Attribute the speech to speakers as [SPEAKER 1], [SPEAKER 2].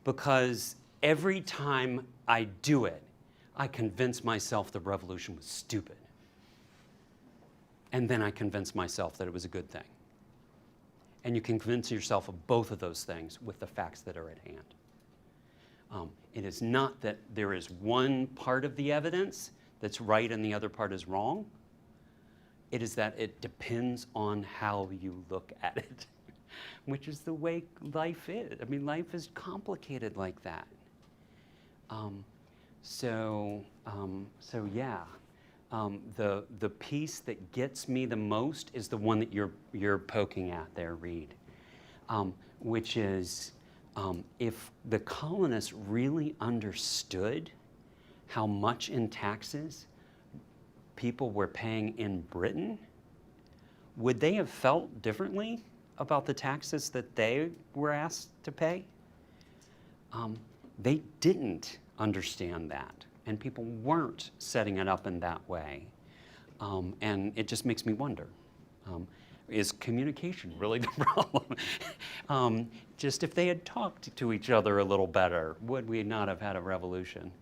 [SPEAKER 1] because every time I do it, I convince myself the revolution was stupid. And then I convince myself that it was a good thing. And you can convince yourself of both of those things with the facts that are at hand. It is not that there is one part of the evidence that's right and the other part is wrong. It is that it depends on how you look at it, which is the way life is. I mean, life is complicated like that. So yeah. The piece that gets me the most is the one that you're poking at there, Reed, which is if the colonists really understood how much in taxes people were paying in Britain, would they have felt differently about the taxes that they were asked to pay? They didn't understand that. And people weren't setting it up in that way. And it just makes me wonder, is communication really the problem? Just if they had talked to each other a little better, would we not have had a revolution?